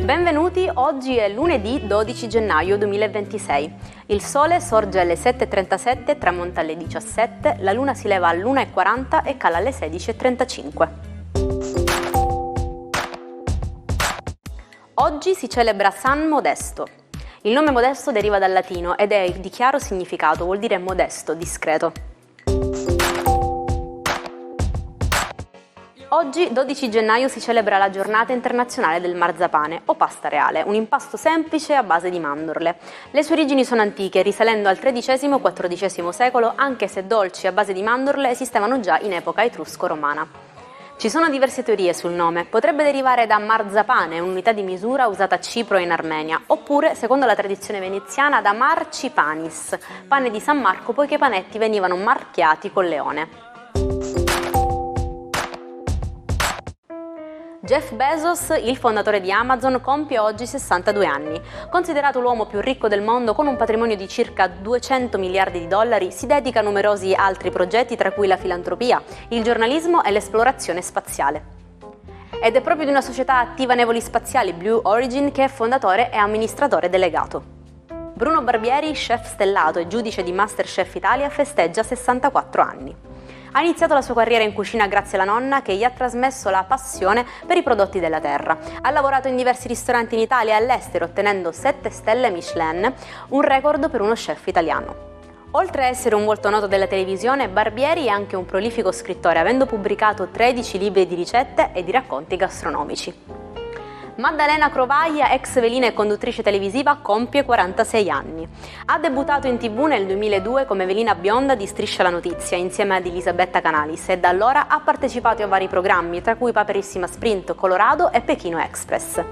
Benvenuti, oggi è lunedì 12 gennaio 2026. Il sole sorge alle 7.37, tramonta alle 17, la luna si leva all'1.40 e cala alle 16.35. Oggi si celebra San Modesto. Il nome Modesto deriva dal latino ed è di chiaro significato, vuol dire modesto, discreto. Oggi, 12 gennaio, si celebra la giornata internazionale del marzapane o pasta reale, un impasto semplice a base di mandorle. Le sue origini sono antiche, risalendo al XIII-XIV secolo, anche se dolci a base di mandorle esistevano già in epoca etrusco-romana. Ci sono diverse teorie sul nome. Potrebbe derivare da marzapane, un'unità di misura usata a Cipro e in Armenia, oppure, secondo la tradizione veneziana, da marcipanis, pane di San Marco, poiché i panetti venivano marchiati col leone. Jeff Bezos, il fondatore di Amazon, compie oggi 62 anni. Considerato l'uomo più ricco del mondo con un patrimonio di circa 200 miliardi di dollari, si dedica a numerosi altri progetti, tra cui la filantropia, il giornalismo e l'esplorazione spaziale. Ed è proprio di una società attiva nei voli spaziali, Blue Origin, che è fondatore e amministratore delegato. Bruno Barbieri, chef stellato e giudice di MasterChef Italia, festeggia 64 anni. Ha iniziato la sua carriera in cucina grazie alla nonna che gli ha trasmesso la passione per i prodotti della terra. Ha lavorato in diversi ristoranti in Italia e all'estero, ottenendo 7 stelle Michelin, un record per uno chef italiano. Oltre a essere un volto noto della televisione, Barbieri è anche un prolifico scrittore, avendo pubblicato 13 libri di ricette e di racconti gastronomici. Maddalena Crovaglia, ex velina e conduttrice televisiva, compie 46 anni. Ha debuttato in TV nel 2002 come velina bionda di Striscia la Notizia insieme ad Elisabetta Canalis e da allora ha partecipato a vari programmi, tra cui Paperissima Sprint, Colorado e Pechino Express.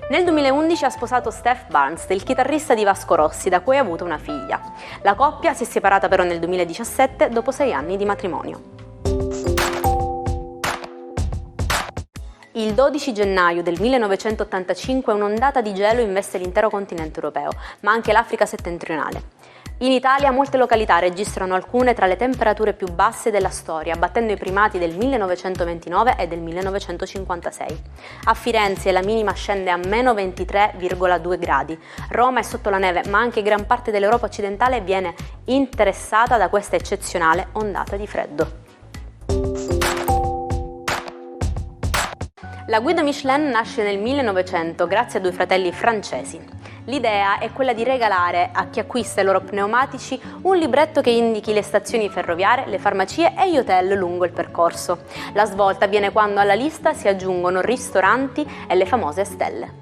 Nel 2011 ha sposato Steph Barnes, il chitarrista di Vasco Rossi, da cui ha avuto una figlia. La coppia si è separata però nel 2017 dopo 6 anni di matrimonio. Il 12 gennaio del 1985 un'ondata di gelo investe l'intero continente europeo, ma anche l'Africa settentrionale. In Italia molte località registrano alcune tra le temperature più basse della storia, battendo i primati del 1929 e del 1956. A Firenze la minima scende a meno 23,2 gradi. Roma è sotto la neve, ma anche gran parte dell'Europa occidentale viene interessata da questa eccezionale ondata di freddo. La guida Michelin nasce nel 1900 grazie a 2 fratelli francesi. L'idea è quella di regalare a chi acquista i loro pneumatici un libretto che indichi le stazioni ferroviarie, le farmacie e gli hotel lungo il percorso. La svolta avviene quando alla lista si aggiungono ristoranti e le famose stelle.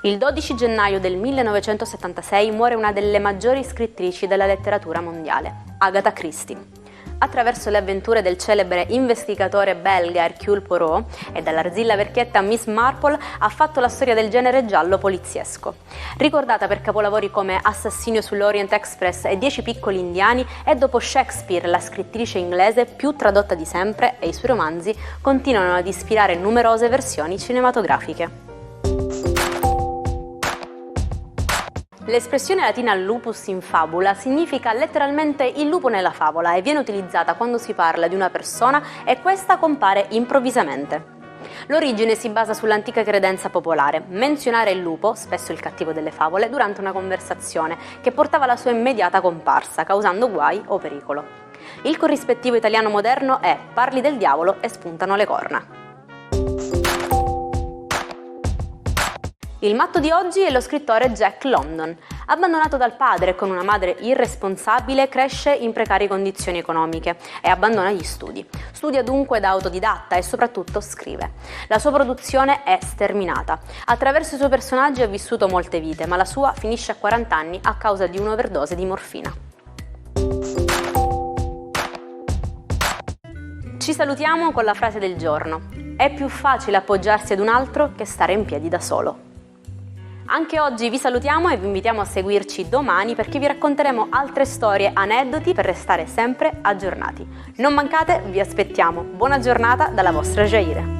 Il 12 gennaio del 1976 muore una delle maggiori scrittrici della letteratura mondiale, Agatha Christie. Attraverso le avventure del celebre investigatore belga Hercule Poirot e dall'arzilla vecchietta Miss Marple ha fatto la storia del genere giallo poliziesco. Ricordata per capolavori come Assassinio sull'Orient Express e 10 piccoli indiani, è dopo Shakespeare la scrittrice inglese più tradotta di sempre e i suoi romanzi continuano ad ispirare numerose versioni cinematografiche. L'espressione latina lupus in fabula significa letteralmente il lupo nella favola e viene utilizzata quando si parla di una persona e questa compare improvvisamente. L'origine si basa sull'antica credenza popolare, menzionare il lupo, spesso il cattivo delle favole, durante una conversazione che portava alla sua immediata comparsa, causando guai o pericolo. Il corrispettivo italiano moderno è parli del diavolo e spuntano le corna. Il matto di oggi è lo scrittore Jack London. Abbandonato dal padre e con una madre irresponsabile, cresce in precarie condizioni economiche e abbandona gli studi. Studia dunque da autodidatta e soprattutto scrive. La sua produzione è sterminata. Attraverso i suoi personaggi ha vissuto molte vite, ma la sua finisce a 40 anni a causa di un'overdose di morfina. Ci salutiamo con la frase del giorno. È più facile appoggiarsi ad un altro che stare in piedi da solo. Anche oggi vi salutiamo e vi invitiamo a seguirci domani perché vi racconteremo altre storie, aneddoti per restare sempre aggiornati. Non mancate, vi aspettiamo. Buona giornata dalla vostra Jaire.